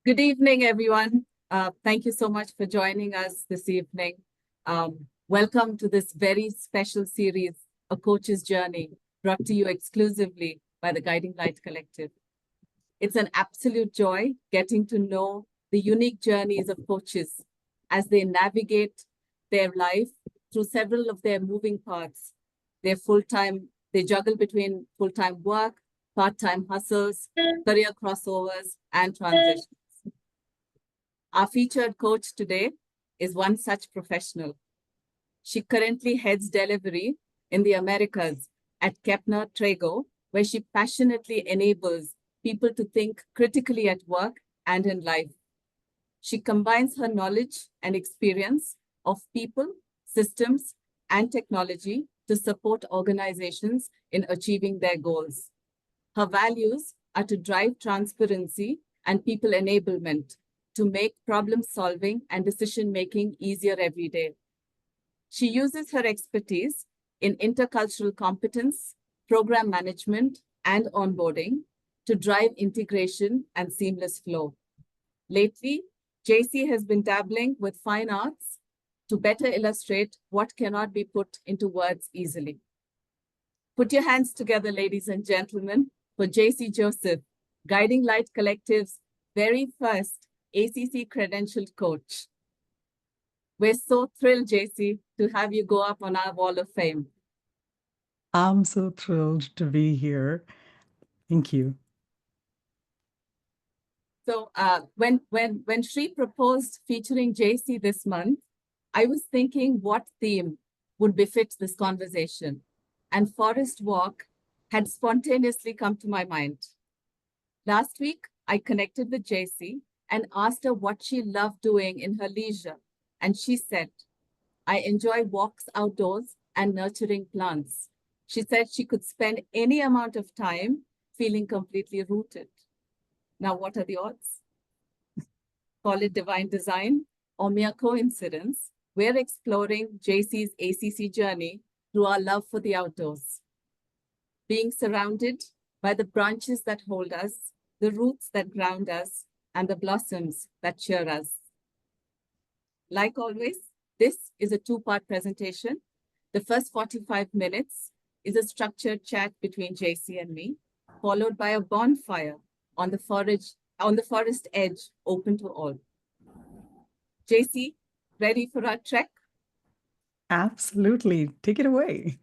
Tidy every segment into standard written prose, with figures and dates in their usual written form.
Good evening, everyone. Thank you so much for joining us this evening. Welcome to this very special series, A Coach's Journey, brought to you exclusively by the Guiding Light Collective. It's an absolute joy getting to know the unique journeys of coaches as they navigate their life through several of their moving parts. They juggle between full-time work, part-time hustles, career crossovers, and transitions. Our featured coach today is one such professional. She currently heads delivery in the Americas at Kepner Trago, where she passionately enables people to think critically at work and in life. She combines her knowledge and experience of people, systems, and technology to support organizations in achieving their goals. Her values are to drive transparency and people enablement, to make problem solving and decision making easier every day. She uses her expertise in intercultural competence, program management, and onboarding to drive integration and seamless flow. Lately, Jaicy has been dabbling with fine arts to better illustrate what cannot be put into words easily. Put your hands together, ladies and gentlemen, for Jaicy Joseph, Guiding Light Collective's very first ACC credentialed coach. We're so thrilled, Jaicy, to have you go up on our wall of fame. I'm so thrilled to be here. Thank you. So when Shri proposed featuring Jaicy this month, I was thinking what theme would befit this conversation. And Forest Walk had spontaneously come to my mind. Last week, I connected with Jaicy and asked her what she loved doing in her leisure. And she said, I enjoy walks outdoors and nurturing plants. She said she could spend any amount of time feeling completely rooted. Now, what are the odds? Call it divine design or mere coincidence. We're exploring Jaicy's ACC journey through our love for the outdoors. Being surrounded by the branches that hold us, the roots that ground us, and the blossoms that cheer us. Like always, this is a two-part presentation. The first 45 minutes is a structured chat between Jaicy and me, followed by a bonfire on the forest edge, open to all. Jaicy, ready for our trek? Absolutely. Take it away.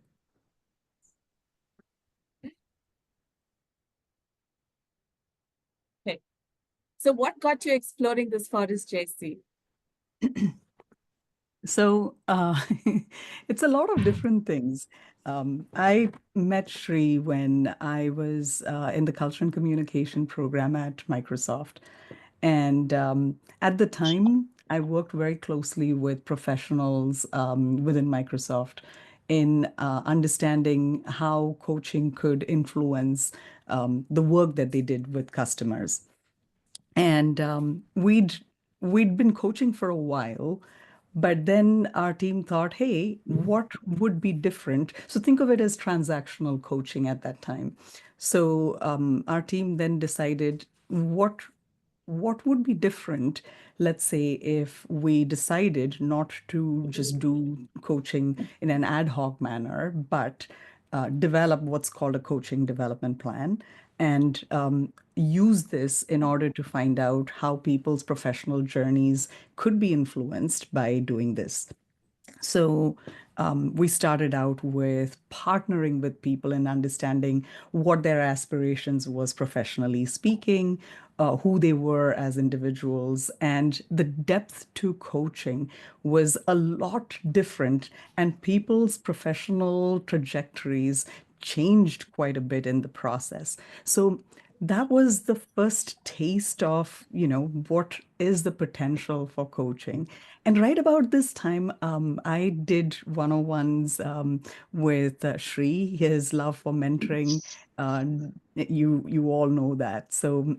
Okay. So what got you exploring this forest, Jaicy? So it's a lot of different things. I met Shri when I was in the Culture and Communication program at Microsoft. And at the time, I worked very closely with professionals within Microsoft in understanding how coaching could influence the work that they did with customers. And we'd been coaching for a while, but then our team thought, hey, what would be different? So think of it as transactional coaching at that time. So our team then decided what would be different, let's say, if we decided not to just do coaching in an ad hoc manner, but develop what's called a coaching development plan and use this in order to find out how people's professional journeys could be influenced by doing this. So we started out with partnering with people and understanding what their aspirations was professionally speaking, who they were as individuals, and the depth to coaching was a lot different, and people's professional trajectories changed quite a bit in the process. So that was the first taste of, what is the potential for coaching. And right about this time, I did one-on-ones with Shri, his love for mentoring. Uh, you all know that. So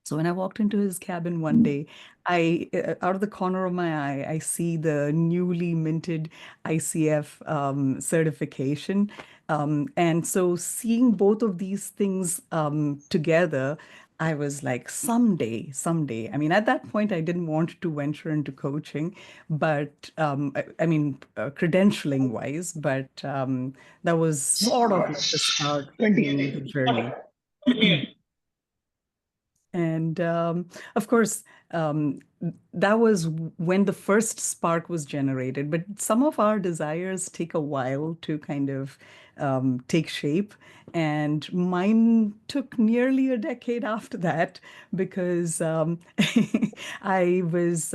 so when I walked into his cabin one day, out of the corner of my eye, I see the newly minted ICF certification. And so seeing both of these things together, I was like, someday, someday. I mean, at that point, I didn't want to venture into coaching, but I mean, credentialing wise, but that was sort of like the start to the journey. And of course, that was when the first spark was generated. But some of our desires take a while to kind of take shape. And mine took nearly a decade after that because I was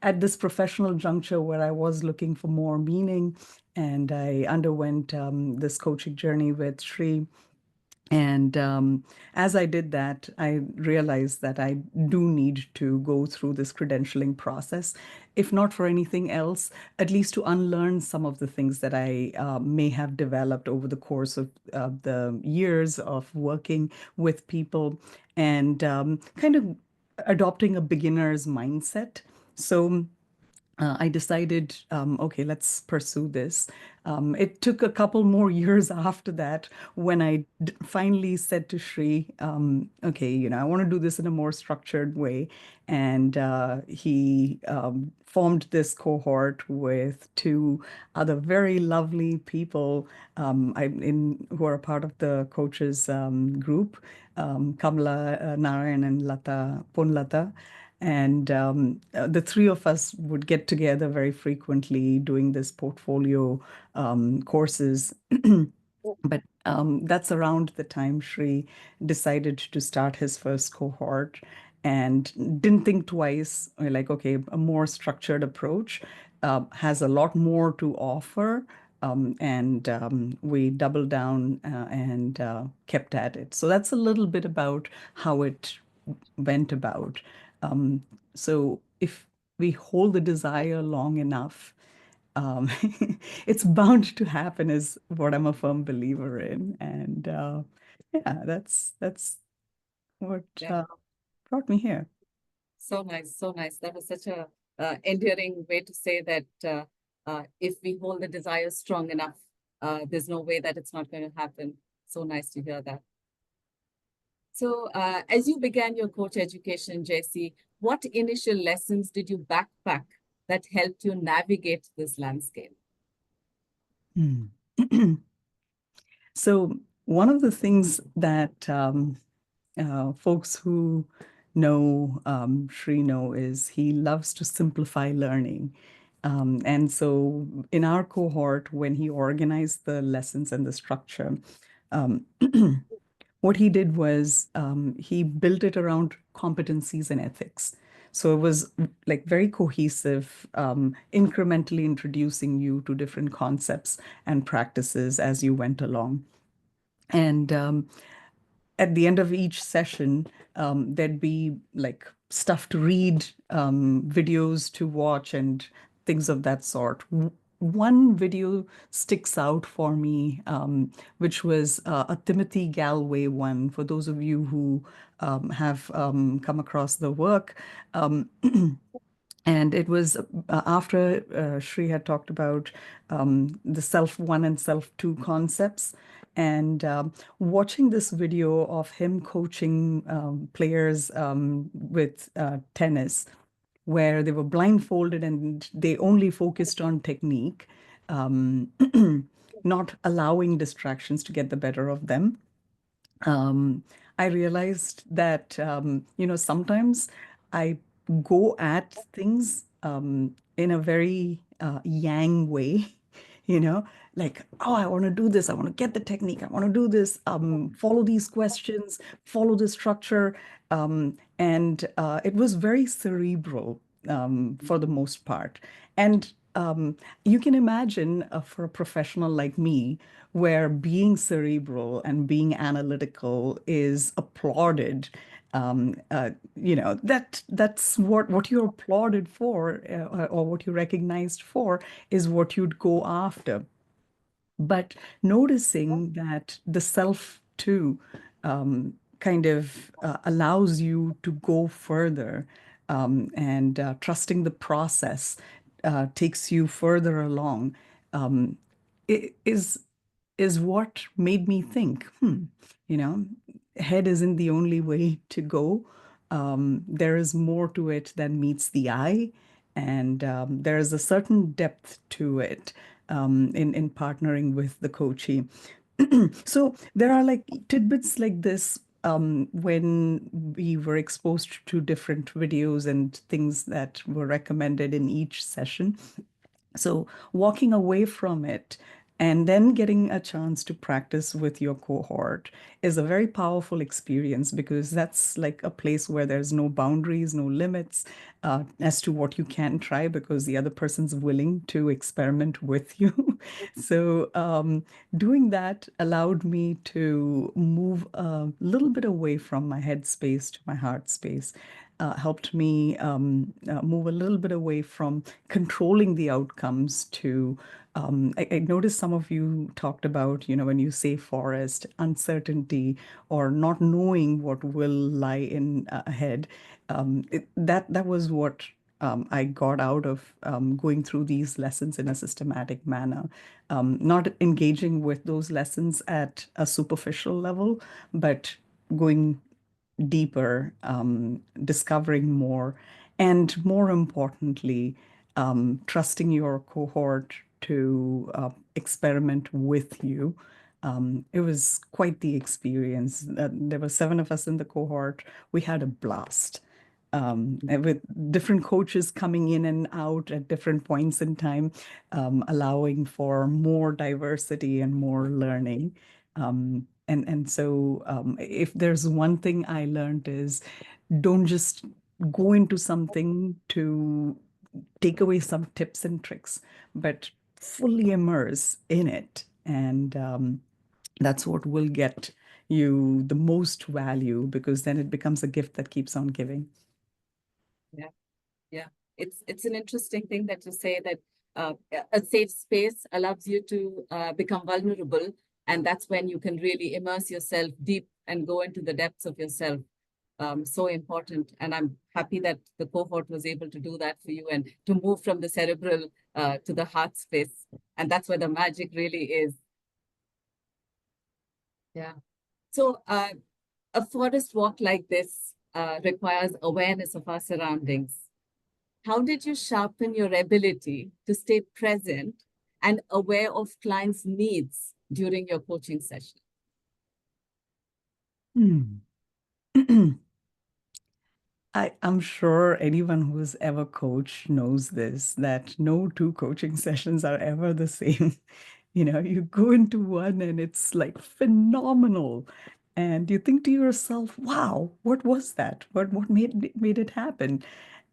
at this professional juncture where I was looking for more meaning. And I underwent this coaching journey with Shri. And as I did that, I realized that I do need to go through this credentialing process, if not for anything else, at least to unlearn some of the things that I may have developed over the course of the years of working with people and kind of adopting a beginner's mindset. So I decided, okay, let's pursue this. It took a couple more years after that when I finally said to Shri, okay, I want to do this in a more structured way. And he formed this cohort with two other very lovely people who are part of the coaches group, Kamala Narayan and Lata Ponlata. And the three of us would get together very frequently doing this portfolio courses. But that's around the time Shri decided to start his first cohort and didn't think twice. We're like, okay, a more structured approach has a lot more to offer. And we doubled down and kept at it. So that's a little bit about how it went about. Um, so if we hold the desire long enough, um, it's bound to happen is what I'm a firm believer in. And yeah, that's what Yeah, brought me here. so nice, so nice. That was such a endearing way to say that if we hold the desire strong enough, there's no way that it's not going to happen. So nice to hear that. So, as you began your coach education, Jaicy, what initial lessons did you backpack that helped you navigate this landscape? Hmm. So one of the things that folks who know Sri know is he loves to simplify learning. And so in our cohort, when he organized the lessons and the structure, um, what he did was he built it around competencies and ethics. So it was like very cohesive, incrementally introducing you to different concepts and practices as you went along. And at the end of each session, there'd be like stuff to read, videos to watch, and things of that sort. One video sticks out for me, which was a Timothy Galway one. For those of you who have come across the work, um, and it was after Shri had talked about the self one and self two concepts. And watching this video of him coaching players with tennis, where they were blindfolded and they only focused on technique, um, not allowing distractions to get the better of them. um, I realized that, sometimes I go at things in a very yang way, you know, like, oh, I want to do this. I want to get the technique. I want to do this, follow these questions, follow the structure. And it was very cerebral for the most part. And you can imagine for a professional like me, where being cerebral and being analytical is applauded. That's what you're applauded for, or what you're recognized for, is what you'd go after. But noticing that the self too kind of allows you to go further, and trusting the process takes you further along, i- is is what made me think, you know, head isn't the only way to go. There is more to it than meets the eye, and there is a certain depth to it in partnering with the coachee. So there are like tidbits like this when we were exposed to different videos and things that were recommended in each session. So walking away from it and then getting a chance to practice with your cohort is a very powerful experience because that's like a place where there's no boundaries, no limits as to what you can try because the other person's willing to experiment with you. So doing that allowed me to move a little bit away from my head space to my heart space. Helped me move a little bit away from controlling the outcomes to I noticed some of you talked about, when you say forest, uncertainty or not knowing what will lie in ahead. That was what I got out of going through these lessons in a systematic manner. Not engaging with those lessons at a superficial level, but going deeper, discovering more, and more importantly, trusting your cohort to experiment with you. It was quite the experience. There were 7 of us in the cohort. We had a blast. And with different coaches coming in and out at different points in time, allowing for more diversity and more learning. And so if there's one thing I learned is don't just go into something to take away some tips and tricks, but fully immerse in it. And that's what will get you the most value because then it becomes a gift that keeps on giving. Yeah, yeah. It's an interesting thing that you say that a safe space allows you to become vulnerable, and that's when you can really immerse yourself deep and go into the depths of yourself. So important, and I'm happy that the cohort was able to do that for you and to move from the cerebral to the heart space, and that's where the magic really is. Yeah. So a forest walk like this requires awareness of our surroundings. How did you sharpen your ability to stay present and aware of clients' needs during your coaching session? Hmm. I'm sure anyone who's ever coached knows this, that no two coaching sessions are ever the same. You go into one and it's like phenomenal. And you think to yourself, wow, what was that? What made it happen?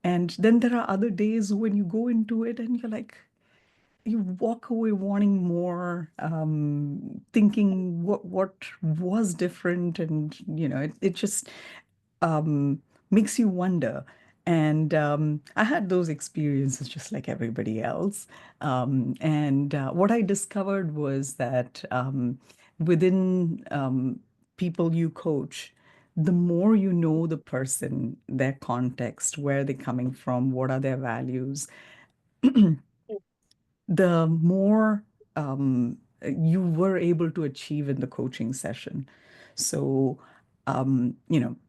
And then there are other days when you go into it and you're like, you walk away wanting more, thinking what was different, and it just makes you wonder. And I had those experiences just like everybody else. And what I discovered was that within people you coach, the more you know the person, their context, where they're coming from, what are their values, the more you were able to achieve in the coaching session. So,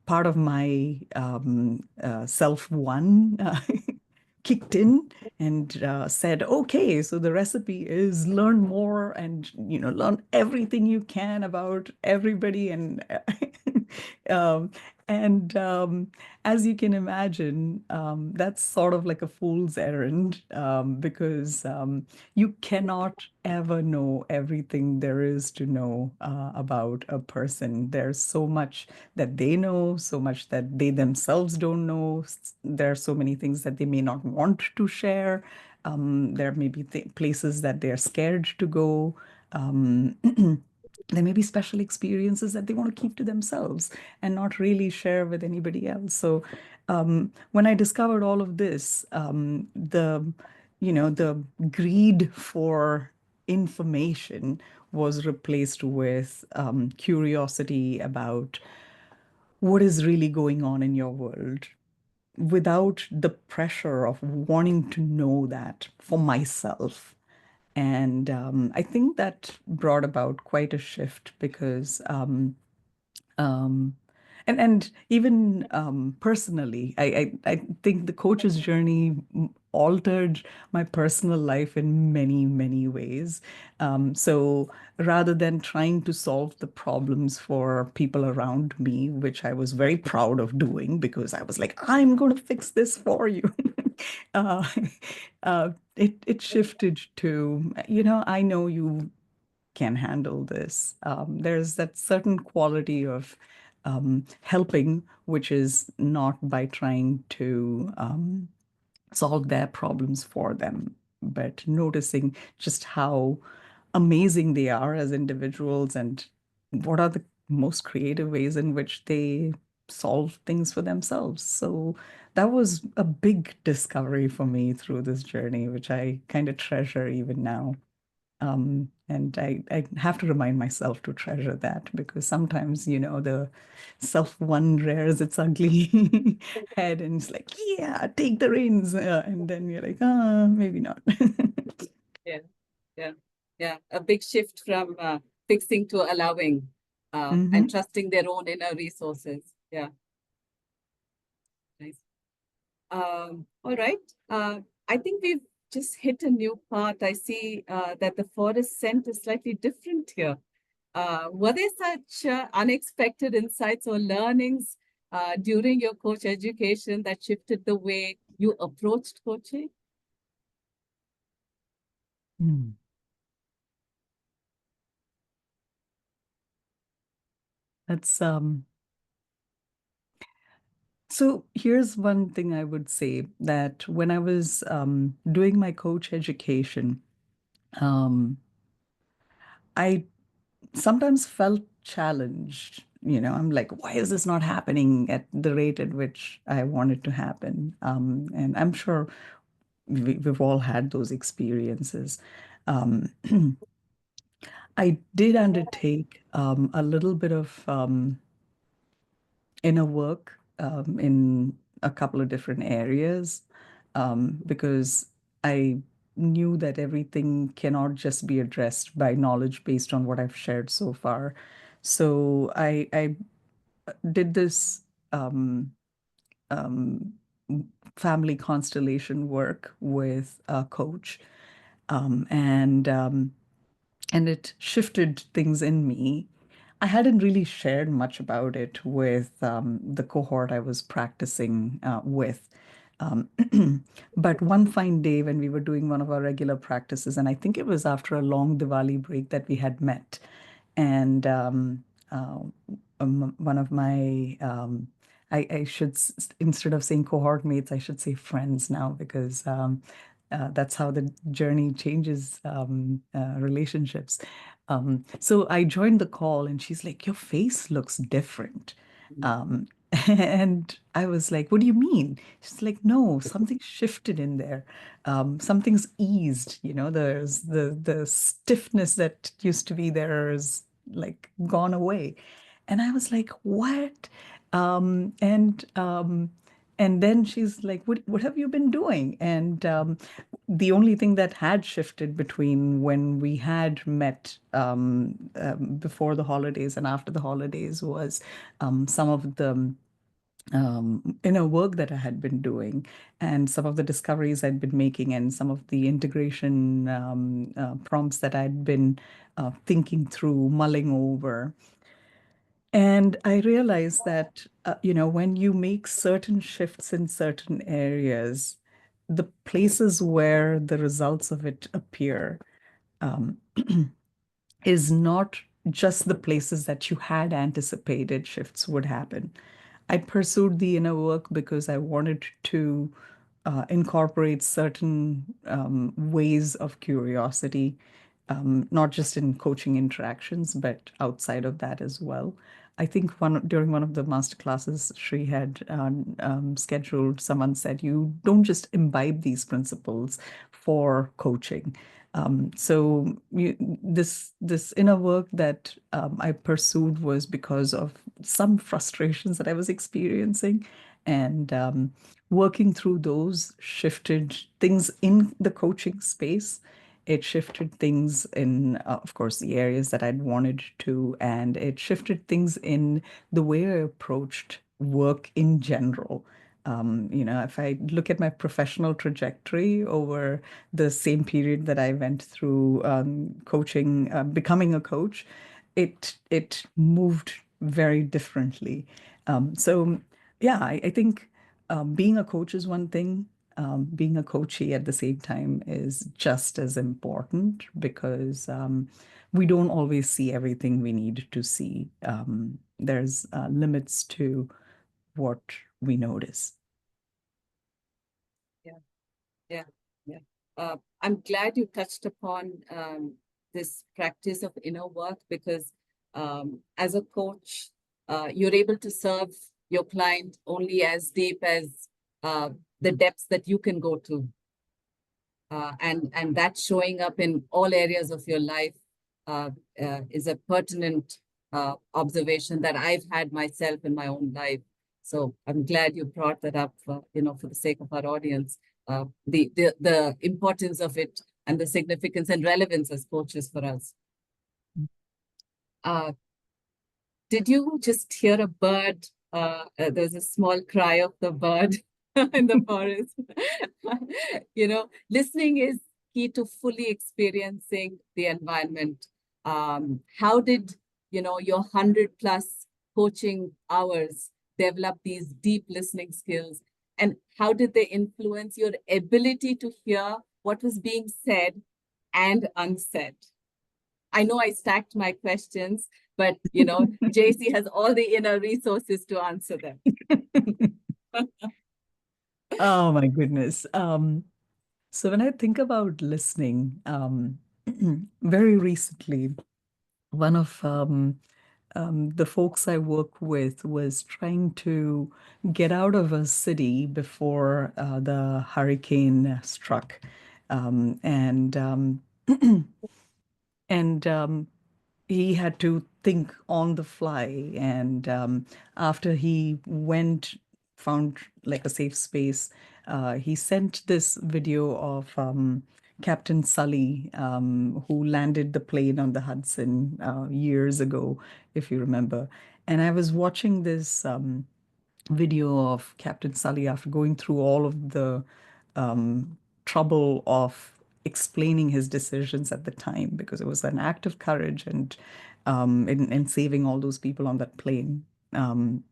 part of my self one kicked in and said, okay, so the recipe is learn more and, learn everything you can about everybody. Um, and as you can imagine, that's sort of like a fool's errand because you cannot ever know everything there is to know about a person. There's so much that they know, so much that they themselves don't know. There are so many things that they may not want to share. There may be places that they're scared to go. Um, there may be special experiences that they want to keep to themselves and not really share with anybody else. So when I discovered all of this, the greed for information was replaced with curiosity about what is really going on in your world without the pressure of wanting to know that for myself. And I think that brought about quite a shift because Um, and even personally, I think the coach's journey altered my personal life in many, many ways. So rather than trying to solve the problems for people around me, which I was very proud of doing because I was like, I'm going to fix this for you. uh, it shifted to, I know you can handle this. There's that certain quality of helping, which is not by trying to solve their problems for them, but noticing just how amazing they are as individuals and what are the most creative ways in which they solve things for themselves. So that was a big discovery for me through this journey, which I kind of treasure even now. And I have to remind myself to treasure that because sometimes, the self-one rears its ugly head and it's like, yeah, take the reins. And then you're like, maybe not. Yeah, yeah, yeah. A big shift from fixing to allowing and Hmm. trusting their own inner resources. Yeah, nice. All right. I think we've just hit a new part. I see that the forest scent is slightly different here. Were there such unexpected insights or learnings during your coach education that shifted the way you approached coaching? Mm. That's So here's one thing I would say that when I was doing my coach education, um, I sometimes felt challenged. I'm like, why is this not happening at the rate at which I want it to happen? And I'm sure we've all had those experiences. Um, I did undertake a little bit of inner work in a couple of different areas because I knew that everything cannot just be addressed by knowledge based on what I've shared so far. So I did this um, um, family constellation work with a coach, and it shifted things in me. I hadn't really shared much about it with the cohort I was practicing with. Um, but one fine day when we were doing one of our regular practices, and I think it was after a long Diwali break that we had met, and uh, one of my I should instead of saying cohort mates, I should say friends now because that's how the journey changes relationships. So I joined the call, and she's like, "Your face looks different." Um, and I was like, "What do you mean?" She's like, "No, something shifted in there. Something's eased. There's the stiffness that used to be there is like gone away." And I was like, "What?" Um, and um, and then she's like, "What have you been doing?" And the only thing that had shifted between when we had met before the holidays and after the holidays was some of the inner work that I had been doing and some of the discoveries I'd been making and some of the integration prompts that I'd been thinking through, mulling over. And I realized that, when you make certain shifts in certain areas, the places where the results of it appear um, is not just the places that you had anticipated shifts would happen. I pursued the inner work because I wanted to incorporate certain ways of curiosity, not just in coaching interactions, but outside of that as well. I think during one of the master classes she had scheduled, someone said, "You don't just imbibe these principles for coaching." This inner work that I pursued was because of some frustrations that I was experiencing, and working through those shifted things in the coaching space. It shifted things in, of course, the areas that I'd wanted to, and it shifted things in the way I approached work in general. If I look at my professional trajectory over the same period that I went through coaching, becoming a coach, it moved very differently. So yeah, I think being a coach is one thing. Being a coachee at the same time is just as important because we don't always see everything we need to see. There's limits to what we notice. Yeah, yeah, yeah. I'm glad you touched upon this practice of inner work because as a coach, you're able to serve your client only as deep as uh, the depths that you can go to. And that showing up in all areas of your life uh, is a pertinent observation that I've had myself in my own life. So I'm glad you brought that up, for the sake of our audience, the importance of it and the significance and relevance as coaches for us. Uh, did you just hear a bird? There's a small cry of the bird in the forest. Listening is key to fully experiencing the environment. How did, your 100+ coaching hours develop these deep listening skills? And how did they influence your ability to hear what was being said and unsaid? I know I stacked my questions, but Jaicy has all the inner resources to answer them. Oh my goodness. So when I think about listening, very recently, one of the folks I work with was trying to get out of a city before the hurricane struck. And and he had to think on the fly. And after he went, found like a safe space, he sent this video of Captain Sully, who landed the plane on the Hudson years ago, if you remember. And I was watching this video of Captain Sully after going through all of the trouble of explaining his decisions at the time because it was an act of courage and in saving all those people on that plane.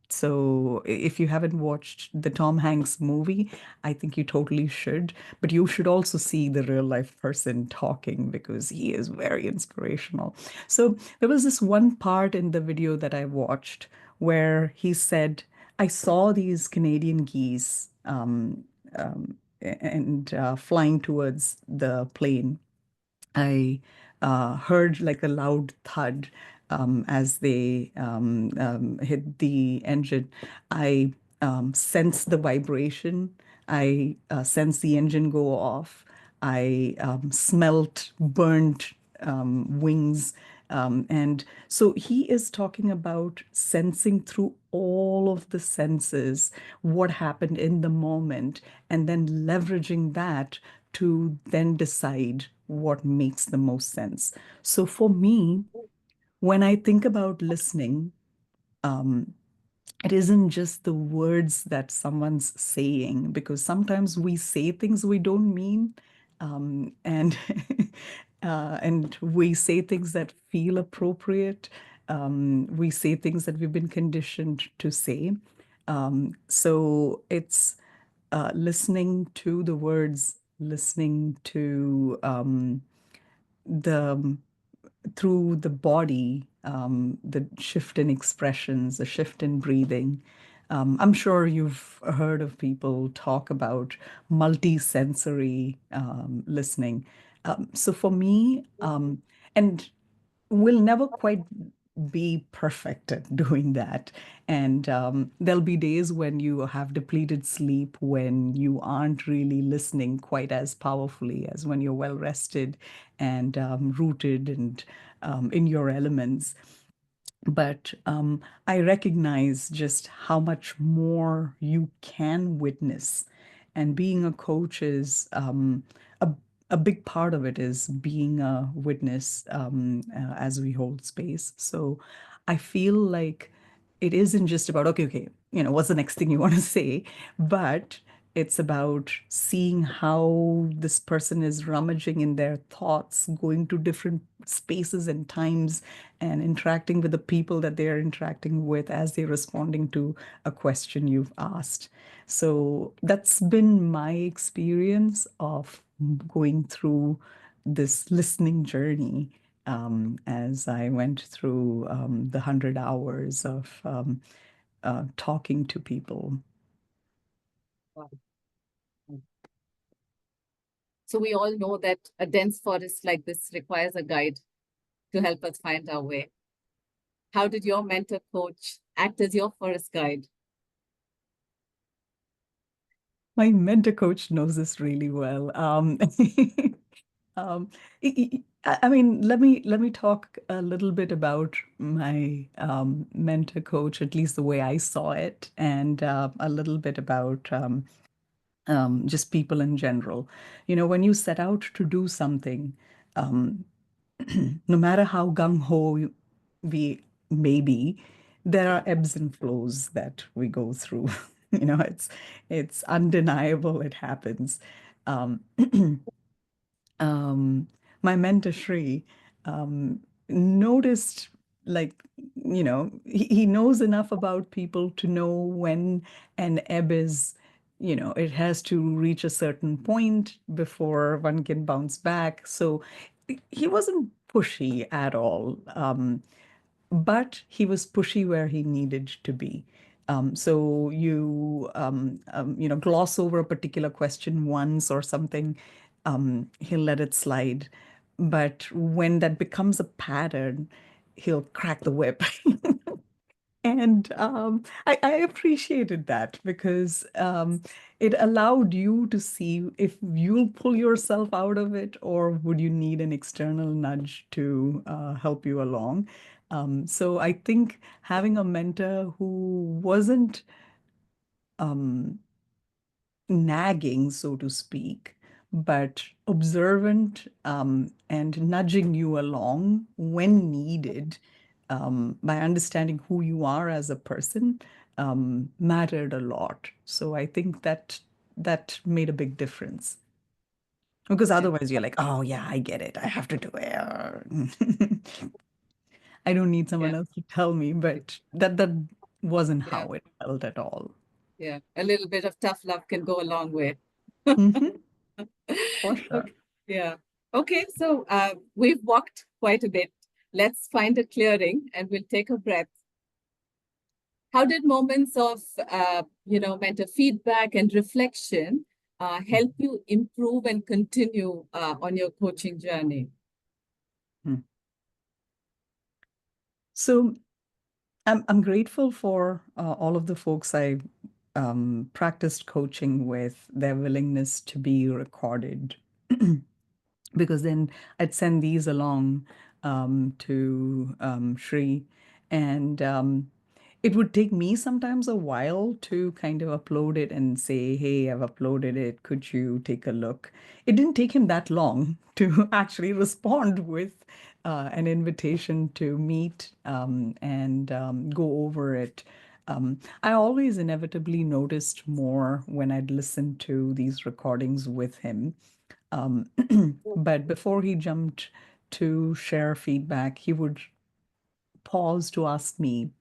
So if you haven't watched the Tom Hanks movie, I think you totally should. But you should also see the real life person talking because he is very inspirational. So there was this one part in the video that I watched where he said, I saw these Canadian geese and flying towards the plane. I heard like a loud thud as they hit the engine. I sensed the vibration. I sensed the engine go off. I smelt burnt wings. And so he is talking about sensing through all of the senses what happened in the moment and then leveraging that to then decide what makes the most sense. So for me, when I think about listening, um, it isn't just the words that someone's saying, because sometimes we say things we don't mean, and and we say things that feel appropriate. We say things that we've been conditioned to say. So it's listening to the words, listening to the through the body, the shift in expressions, the shift in breathing. I'm sure you've heard of people talk about multi-sensory listening. So for me, and we'll never quite be perfect at doing that. And there'll be days when you have depleted sleep, when you aren't really listening quite as powerfully as when you're well rested and rooted and in your elements. But I recognize just how much more you can witness. And being a coach is a a big part of it is being a witness as we hold space. So I feel like it isn't just about, okay, okay, what's the next thing you want to say? But it's about seeing how this person is rummaging in their thoughts, going to different spaces and times, and interacting with the people that they are interacting with as they're responding to a question you've asked. So that's been my experience of going through this listening journey as I went through the 100 hours of talking to people. Wow. So we all know that a dense forest like this requires a guide to help us find our way. How did your mentor coach act as your forest guide? My mentor coach knows this really well. Um, I mean, let me talk a little bit about my mentor coach, at least the way I saw it, and a little bit about just people in general. When you set out to do something, um, no matter how gung-ho we may be, there are ebbs and flows that we go through. It's undeniable. It happens. Um, um, my mentor Shri noticed, like, he knows enough about people to know when an ebb is, it has to reach a certain point before one can bounce back. So he wasn't pushy at all. But he was pushy where he needed to be. So gloss over a particular question once or something, he'll let it slide. But when that becomes a pattern, he'll crack the whip. And I appreciated that because it allowed you to see if you'll pull yourself out of it or would you need an external nudge to help you along. So I think having a mentor who wasn't um, nagging, so to speak, but observant and nudging you along when needed by understanding who you are as a person mattered a lot. So I think that made a big difference. Because Yeah, otherwise you're like, oh yeah, I get it. I have to do it. I don't need someone yeah, else to tell me, but that wasn't yeah, how it felt at all. yeah. A little bit of tough love can go a long way. Hmm. For sure. Okay. Yeah. Okay, so we've walked quite a bit. Let's find a clearing and we'll take a breath. How did moments of, mentor feedback and reflection help you improve and continue on your coaching journey? Mhm. So I'm grateful for all of the folks I practiced coaching with, their willingness to be recorded, because then I'd send these along to Shri, and it would take me sometimes a while to kind of upload it and say, hey, I've uploaded it. Could you take a look? It didn't take him that long to actually respond with an invitation to meet and go over it. I always inevitably noticed more when I'd listened to these recordings with him. Um, but before he jumped to share feedback, he would pause to ask me,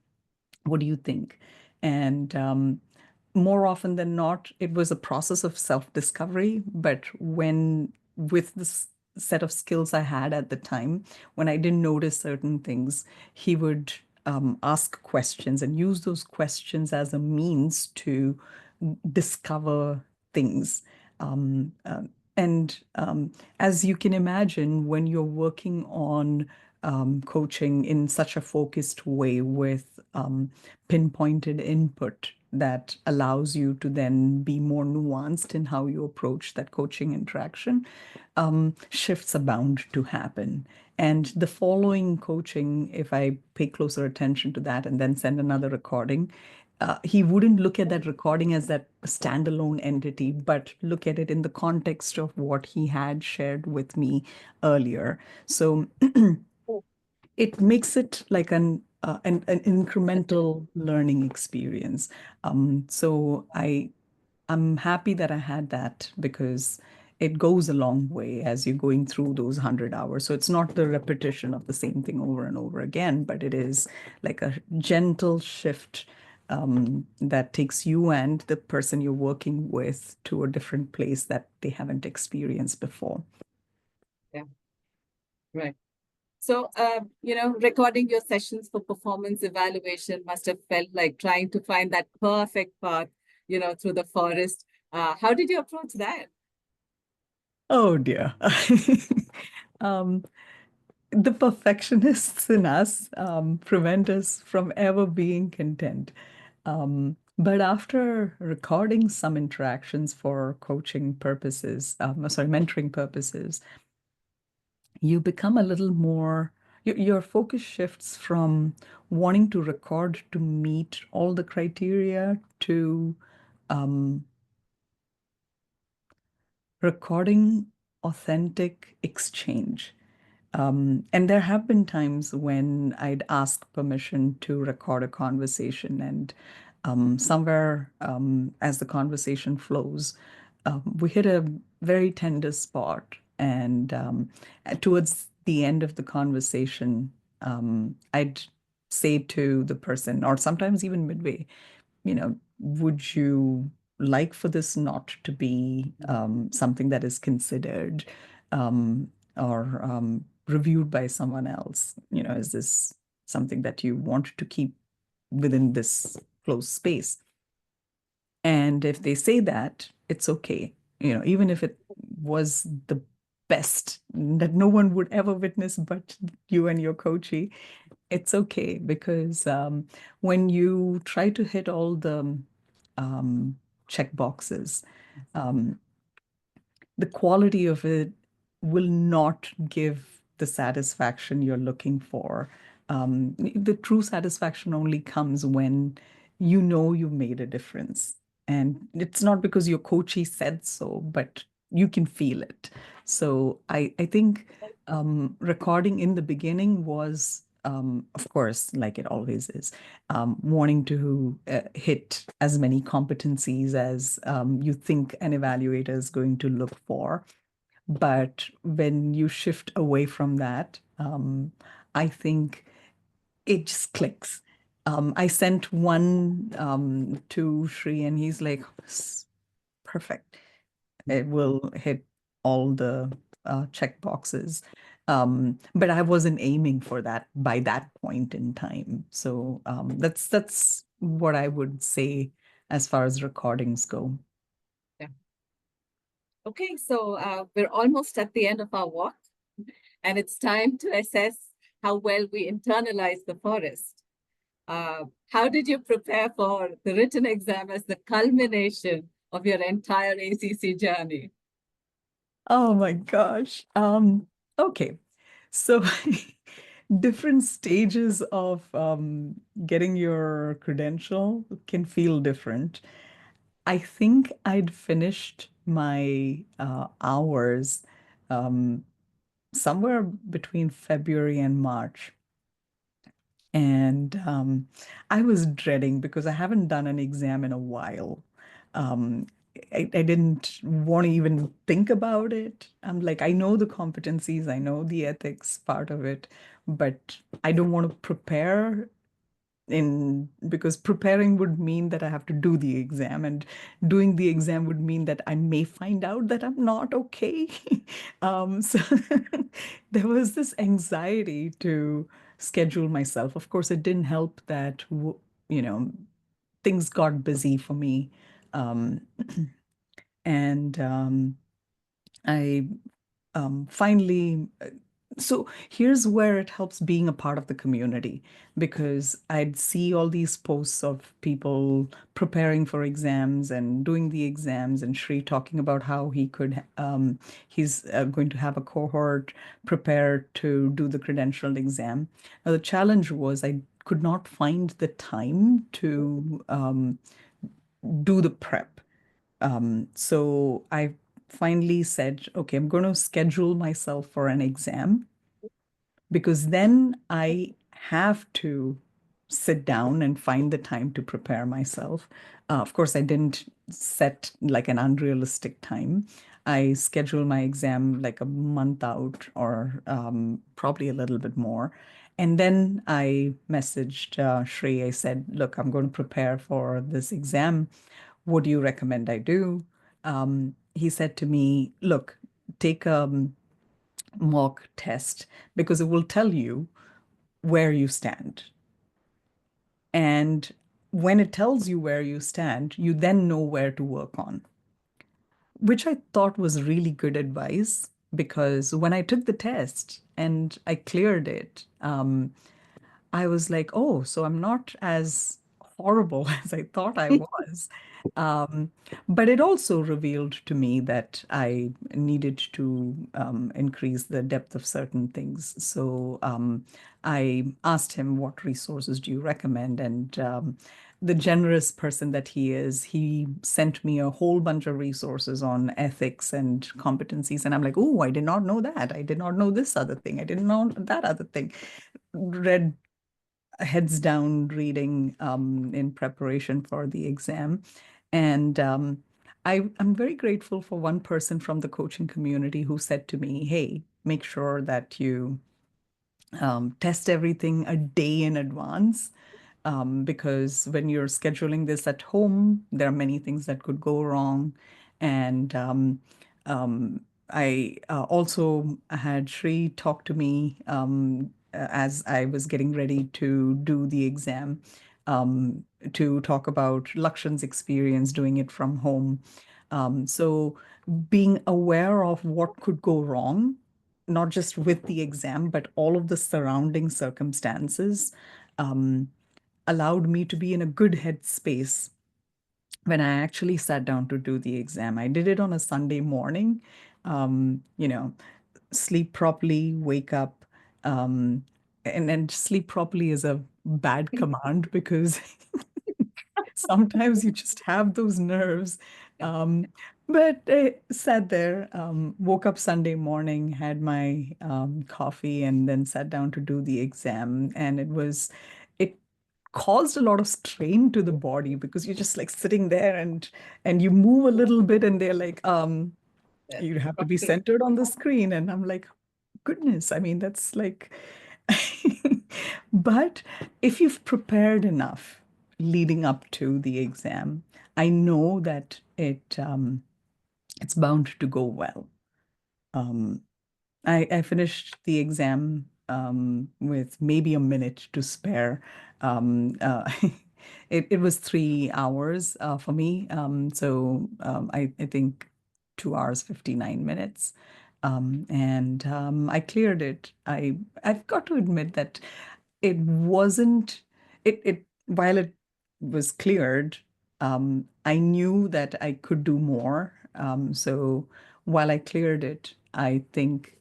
what do you think? And more often than not, it was a process of self-discovery. But when, with this set of skills I had at the time, when I didn't notice certain things, he would ask questions and use those questions as a means to discover things. Um, uh, and as you can imagine, when you're working on coaching in such a focused way with pinpointed input that allows you to then be more nuanced in how you approach that coaching interaction, shifts are bound to happen. And the following coaching, if I pay closer attention to that and then send another recording, he wouldn't look at that recording as that standalone entity, but look at it in the context of what he had shared with me earlier. So it makes it like an incremental learning experience. I'm happy that I had that because it goes a long way as you're going through those 100 hours. So it's not the repetition of the same thing over and over again, but it is like a gentle shift that takes you and the person you're working with to a different place that they haven't experienced before. Yeah, right. So, recording your sessions for performance evaluation must have felt like trying to find that perfect path, through the forest. How did you approach that? Oh dear. Um, the perfectionists in us prevent us from ever being content. But after recording some interactions for coaching purposes, sorry, mentoring purposes, you become a little more, your focus shifts from wanting to record to meet all the criteria to um, recording authentic exchange. And there have been times when I'd ask permission to record a conversation, and somewhere as the conversation flows, we hit a very tender spot. And towards the end of the conversation, I'd say to the person, or sometimes even midway, would you like for this not to be something that is considered or reviewed by someone else? Is this something that you want to keep within this closed space? And if they say that, it's okay. Even if it was the best that no one would ever witness but you and your coachee, it's okay because when you try to hit all the um, check boxes, um, the quality of it will not give the satisfaction you're looking for. The true satisfaction only comes when you know you've made a difference. And it's not because your coachee said so, but you can feel it. So I think recording in the beginning was, of course, like it always is, wanting to hit as many competencies as you think an evaluator is going to look for. But when you shift away from that, I think it just clicks. I sent one to Shri, and he's like, Perfect. It will hit all the check boxes. But I wasn't aiming for that by that point in time. So that's what I would say as far as recordings go. Yeah. Okay, so we're almost at the end of our walk, and it's time to assess how well we internalize the forest. How did you prepare for the written exam as the culmination of your entire ACC journey? Oh my gosh. Okay. So different stages of getting your credential can feel different. I think I'd finished my hours um, somewhere between February and March. And I was dreading because I haven't done an exam in a while. Um, I didn't want to even think about it. I'm like, I know the competencies, I know the ethics part of it, but I don't want to prepare in because preparing would mean that I have to do the exam, and doing the exam would mean that I may find out that I'm not okay. So there was this anxiety to schedule myself. Of course, it didn't help that you know things got busy for me, um, and I finally, so here's where it helps being a part of the community because I'd see all these posts of people preparing for exams and doing the exams, and Shri talking about how he's going to have a cohort prepare to do the credentialed exam. Now, the challenge was I could not find the time to do the prep. So I finally said, okay, I'm going to schedule myself for an exam because then I have to sit down and find the time to prepare myself. Of course, I didn't set like an unrealistic time. I scheduled my exam like a month out or probably a little bit more. And then I messaged Shri. I said, look, I'm going to prepare for this exam. What do you recommend I do? He said to me, look, take a mock test because it will tell you where you stand. And when it tells you where you stand, you then know where to work on, which I thought was really good advice because when I took the test and I cleared it, I was like, oh, so I'm not as horrible as I thought I was. Um, but it also revealed to me that I needed to increase the depth of certain things. So I asked him, what resources do you recommend? And the generous person that he is, he sent me a whole bunch of resources on ethics and competencies. And I'm like, oh, I did not know that. I did not know this other thing. I didn't know that other thing. Read heads down reading in preparation for the exam. And I'm very grateful for one person from the coaching community who said to me, hey, make sure that you test everything a day in advance. Because when you're scheduling this at home, there are many things that could go wrong. And um, I also had Shri talk to me as I was getting ready to do the exam to talk about Lakshan's experience doing it from home. So being aware of what could go wrong, not just with the exam, but all of the surrounding circumstances, um, allowed me to be in a good headspace when I actually sat down to do the exam. I did it on a Sunday morning, you know, sleep properly, wake up, um, and sleep properly is a bad command because sometimes you just have those nerves. Um, but I sat there, woke up Sunday morning, had my coffee, and then sat down to do the exam. And it caused a lot of strain to the body because you're just like sitting there and you move a little bit, and they're like, you have to be centered on the screen. And I'm like, goodness, I mean, that's like, but if you've prepared enough leading up to the exam, I know that it's bound to go well. Um, I finished the exam with maybe a minute to spare. It was 3 hours for me. I think 2 hours, 59 minutes. And I cleared it. I've got to admit that it wasn't, while it was cleared, I knew that I could do more. So while I cleared it, I think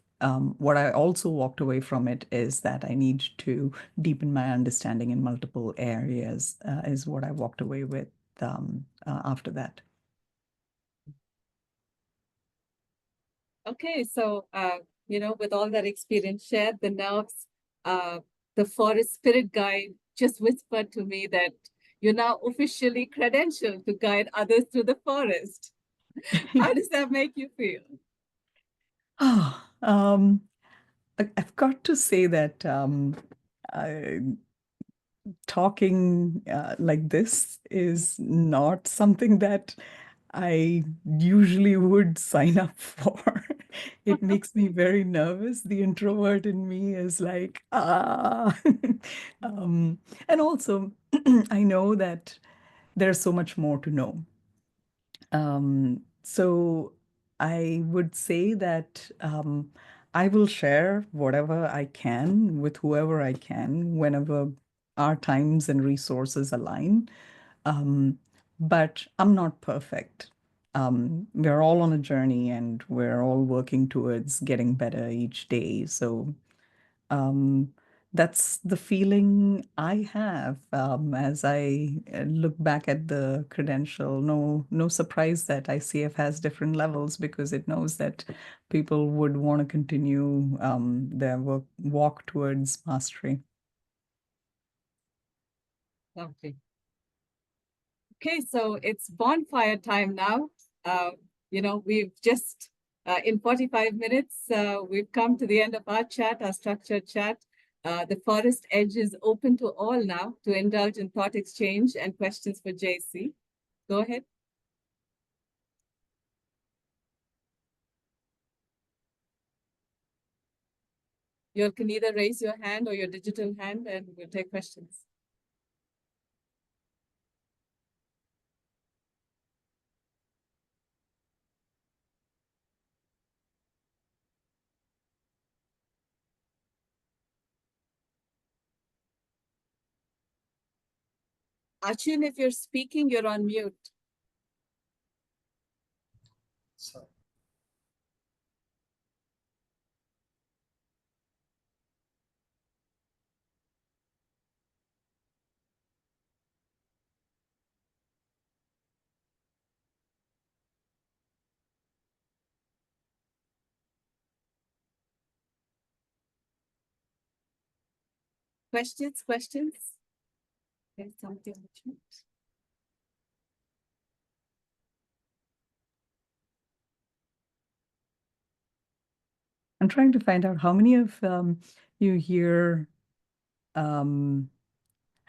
what I also walked away from it is that I need to deepen my understanding in multiple areas, is what I walked away with after that. Okay, so with all that experience shared, the nerves, uh, the forest spirit guide just whispered to me that you're now officially credentialed to guide others through the forest. How does that make you feel? Oh, I've got to say that I, talking like this is not something that I usually would sign up for. It makes me very nervous. The introvert in me is like, ah. um, and also, I know that there's so much more to know. So I would say that I will share whatever I can with whoever I can whenever our times and resources align. Um, but I'm not perfect. We're all on a journey and we're all working towards getting better each day. So um, That's the feeling I have as I look back at the credential. No surprise that ICF has different levels because it knows that people would want to continue their walk towards mastery. Lovely. Okay, so it's bonfire time now. We've just, in 45 minutes, we've come to the end of our chat, our structured chat. The forest edge is open to all now to indulge in thought exchange and questions for Jaicy. Go ahead. You can either raise your hand or your digital hand and we'll take questions. Achin, if you're speaking, you're on mute. Sorry. Questions? There's something. I'm trying to find out how many of you here have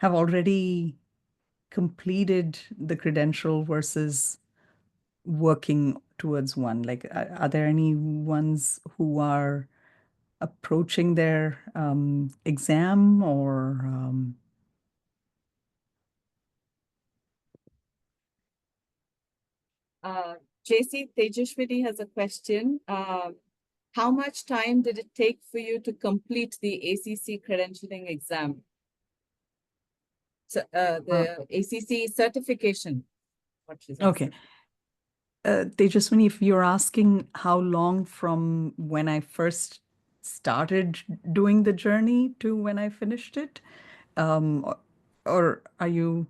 already completed the credential versus working towards one. Like, are there any ones who are approaching their exam or Jaicy, Tejashwini has a question. How much time did it take for you to complete the ACC credentialing exam? So, the ACC certification. What she's okay. Tejaswini, if you're asking how long from when I first started doing the journey to when I finished it, or are you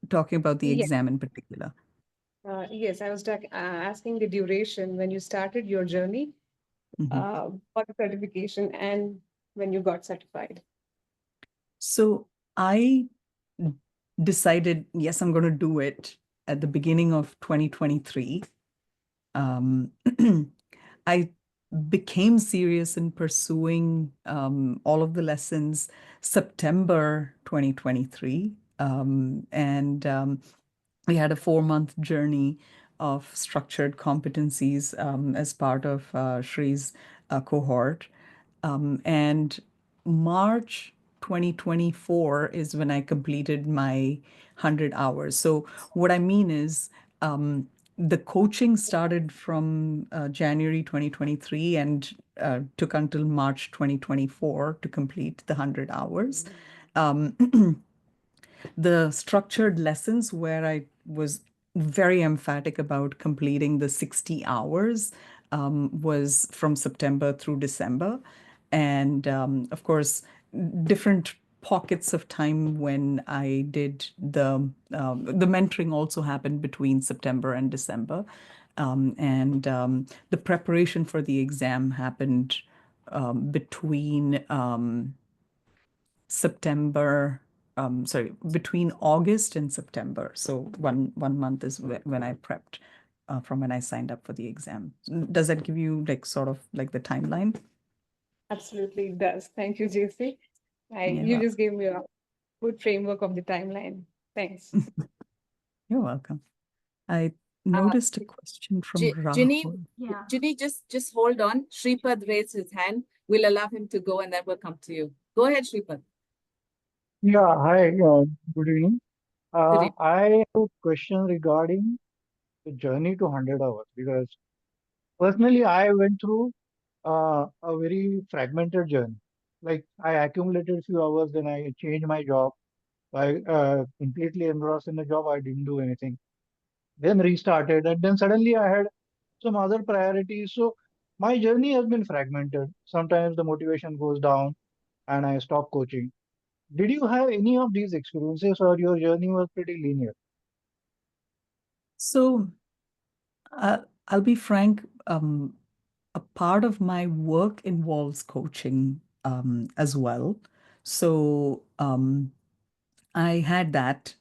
talking about the Yes, exam in particular? yes, I was asking the duration when you started your journey Mhm. for the certification and when you got certified. So I decided, yes, I'm going to do it at the beginning of 2023. I became serious in pursuing all of the lessons September 2023. And we had a 4-month journey of structured competencies as part of Shree's cohort. And March 2024 is when I completed my 100 hours. So what I mean is the coaching started from January 2023 and took until March 2024 to complete the 100 hours. The structured lessons where I was very emphatic about completing the 60 hours was from September through December. And of course, different pockets of time when I did the mentoring also happened between September and December. And the preparation for the exam happened between between August and September. So one month is when I prepped from when I signed up for the exam. Does that give you like sort of like the timeline? Absolutely, it does. Thank you, JC. You Yeah, just gave me a good framework of the timeline. Thanks. you're welcome. I Uh, noticed a question from Ginny, Rahul. Yeah. Ginny, just hold on. Shripad raised his hand. We'll allow him to go and then we'll come to you. Go ahead, Shripad. Yeah, hi, good evening. Good evening. I have a question regarding the journey to 100 hours because personally I went through a very fragmented journey. Like I accumulated few hours, then I changed my job. I completely engrossed in the job. I didn't do anything. Then restarted, and then suddenly I had some other priorities. So My journey has been fragmented. Sometimes the motivation goes down and I stop coaching. Did you have any of these experiences or your journey was pretty linear? So I'll be frank, a part of my work involves coaching as well. So I had that,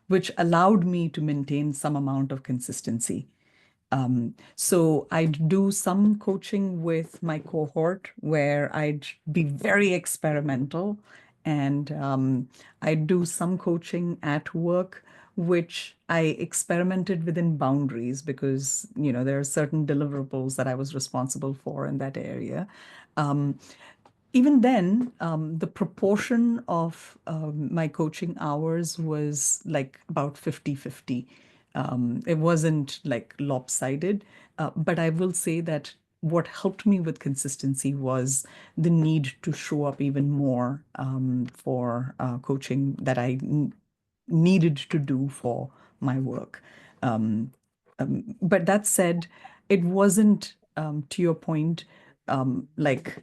which allowed me to maintain some amount of consistency. So I'd do some coaching with my cohort where I'd be very experimental, and I'd do some coaching at work, which I experimented within boundaries because, there are certain deliverables that I was responsible for in that area. Um, Even then, the proportion of my coaching hours was like about 50-50. It wasn't like lopsided, but I will say that what helped me with consistency was the need to show up even more for coaching that I needed to do for my work. Um, but that said, it wasn't, to your point, like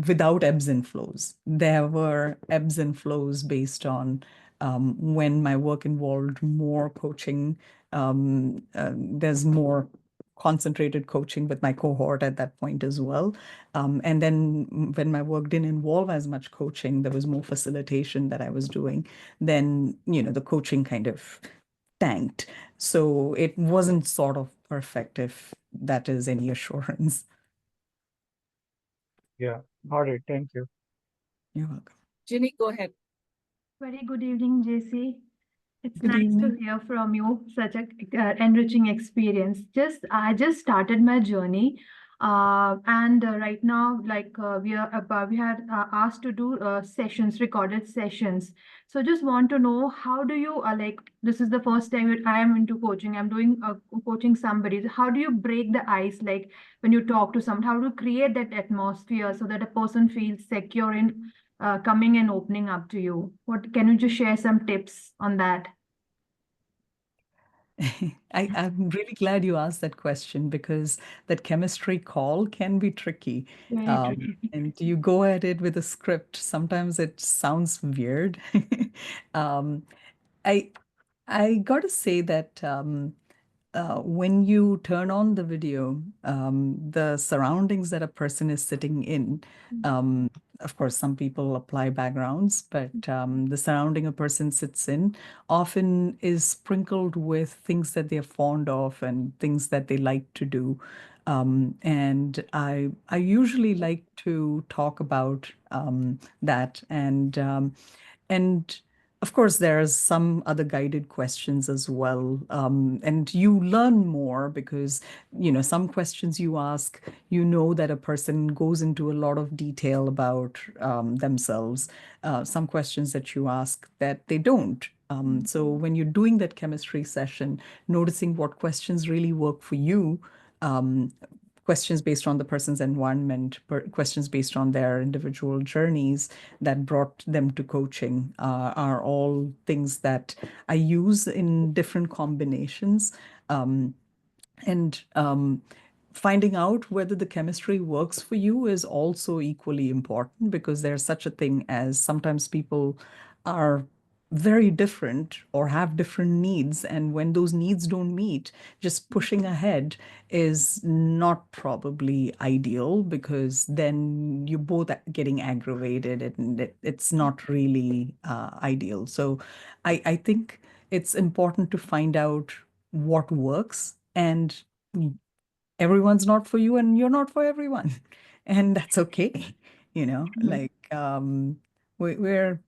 without ebbs and flows. There were ebbs and flows based on when my work involved more coaching. There's more concentrated coaching with my cohort at that point as well. And then when my work didn't involve as much coaching, there was more facilitation that I was doing. Then, the coaching kind of tanked. So it wasn't sort of perfect, if that is any assurance. Yeah, got it. Thank you. You're welcome. Ginny, go ahead. Very good evening, JC. It's Good nice to evening. hear from you. Such a enriching experience. I just started my journey, and right now, like we had asked to do sessions, recorded sessions. So just want to know how do you like? This is the first time I am into coaching. I'm doing coaching somebody. How do you break the ice? Like when you talk to someone, how to create that atmosphere so that a person feels secure in coming and opening up to you? What can you just share some tips on that? I'm really glad you asked that question because that chemistry call can be tricky. Very tricky. And you go at it with a script. Sometimes it sounds weird. um, I I got to say that when you turn on the video, the surroundings that a person is sitting in, um, of course, some people apply backgrounds, but the surrounding a person sits in often is sprinkled with things that they're fond of and things that they like to do. And I usually like to talk about that and of course, there's some other guided questions as well. And you learn more because, some questions you ask, that a person goes into a lot of detail about themselves. Some questions that you ask that they don't. So when you're doing that chemistry session, noticing what questions really work for you, um, questions based on the person's environment, questions based on their individual journeys that brought them to coaching are all things that I use in different combinations. And finding out whether the chemistry works for you is also equally important because there's such a thing as sometimes people are very different or have different needs. And when those needs don't meet, just pushing ahead is not probably ideal because then you're both getting aggravated and it's not really ideal. So I think it's important to find out what works and everyone's not for you and you're not for everyone and that's okay. Like we're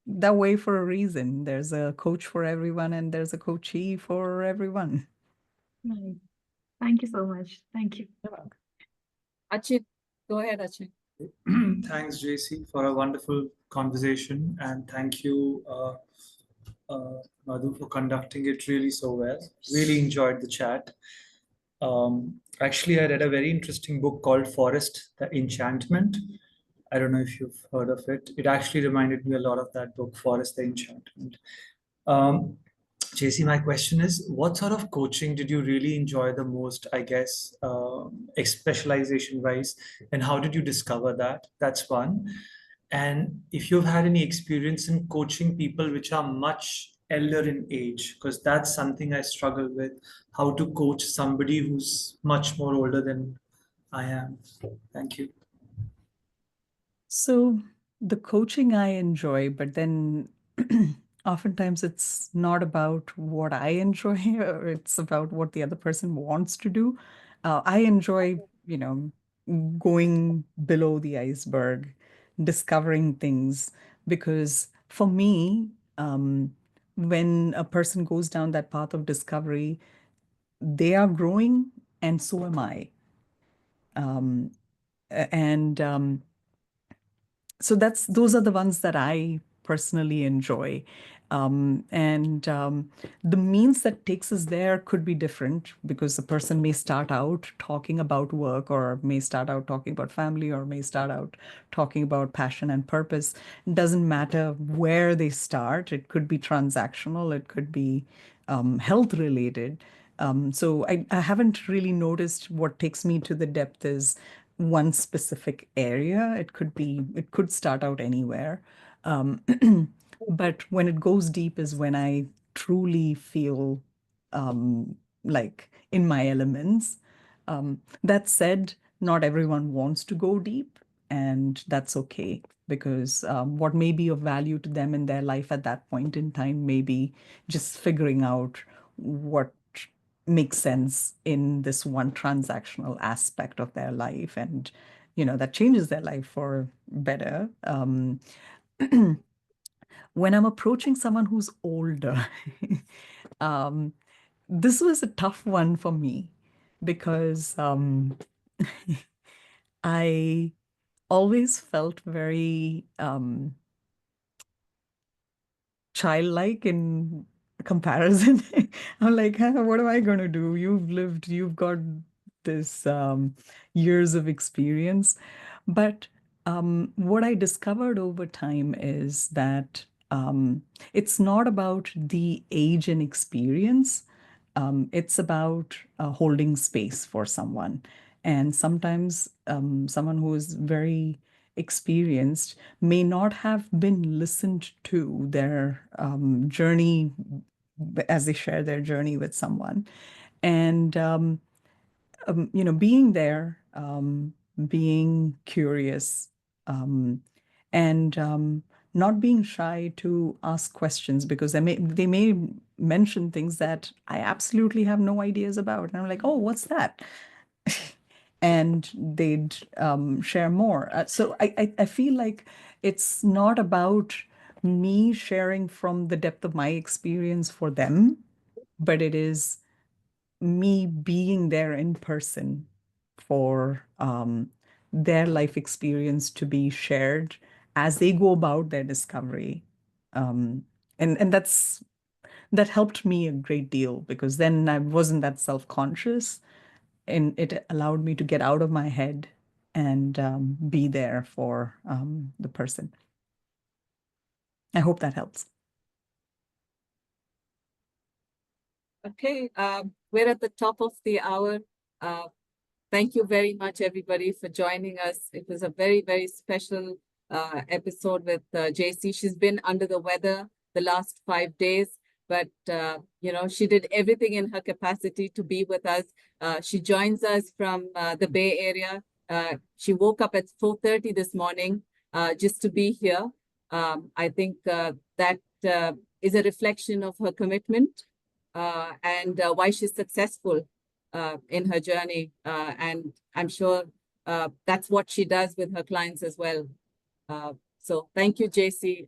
that way for a reason. There's a coach for everyone and there's a coachee for everyone. Right. Thank you so much. Thank you. Achit, go ahead, Achit. Thanks, JC, for a wonderful conversation, and thank you, Madhu, for conducting it really so well. Really enjoyed the chat. Actually, I read a very interesting book called Forest, the Enchantment. I don't know if you've heard of it. It actually reminded me a lot of that book, Forest, the Enchantment. Um, JC, my question is, what sort of coaching did you really enjoy the most, I guess, specialization wise, and how did you discover that? That's one. And if you've had any experience in coaching people which are much elder in age, because that's something I struggle with, how to coach somebody who's much more older than I am. Thank you. So the coaching I enjoy, but then oftentimes it's not about what I enjoy, or it's about what the other person wants to do. I enjoy, going below the iceberg, discovering things, because for me, when a person goes down that path of discovery, they are growing, and so am I. Um, and so those are the ones that I personally enjoy. And the means that takes us there could be different, because the person may start out talking about work, or may start out talking about family, or may start out talking about passion and purpose. It doesn't matter where they start. It could be transactional, it could be health related. So I haven't really noticed what takes me to the depth is one specific area. It could start out anywhere. Um, but when it goes deep is when I truly feel like in my elements. That said, not everyone wants to go deep, and that's okay, because what may be of value to them in their life at that point in time may be just figuring out what makes sense in this one transactional aspect of their life, and that changes their life for better. When I'm approaching someone who's older, um, this was a tough one for me, because I always felt very childlike in comparison. I'm like, "Huh, what am I going to do? You've got this years of experience." But what I discovered over time is that it's not about the age and experience. It's about holding space for someone. And sometimes someone who is very experienced may not have been listened to their journey as they share their journey with someone. And being there, being curious, um, and not being shy to ask questions, because they may mention things that I absolutely have no ideas about, and I'm like, oh, what's that? And they'd share more. So I feel like it's not about me sharing from the depth of my experience for them, but it is me being there in person for their life experience to be shared as they go about their discovery. Um, and that helped me a great deal, because then I wasn't that self-conscious, and it allowed me to get out of my head and be there for the person. I hope that helps. Okay, we're at the top of the hour. Thank you very much, everybody, for joining us. It was a very, very special episode with Jaicy. She's been under the weather the last 5 days, but she did everything in her capacity to be with us. She joins us from the Bay Area. She woke up at 4:30 this morning just to be here. I think that is a reflection of her commitment and why she's successful in her journey. And I'm sure that's what she does with her clients as well. So thank you, Jaicy.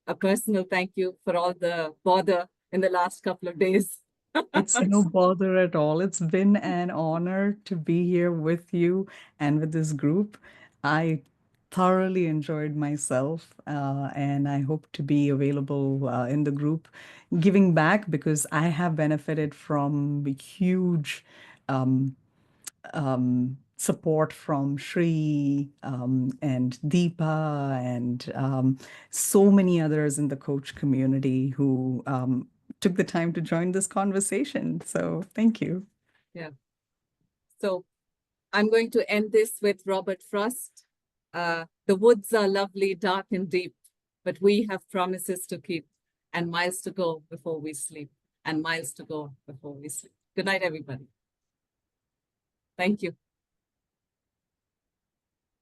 A personal thank you for all the bother in the last couple of days. It's no bother at all. It's been an honor to be here with you and with this group. I thoroughly enjoyed myself, and I hope to be available in the group, giving back, because I have benefited from huge support from Shri and Deepa and so many others in the coach community who took the time to join this conversation. So thank you. So I'm going to end this with Robert Frost. The woods are lovely, dark and deep, but we have promises to keep and miles to go before we sleep and miles to go before we sleep. Good night, everybody. Thank you.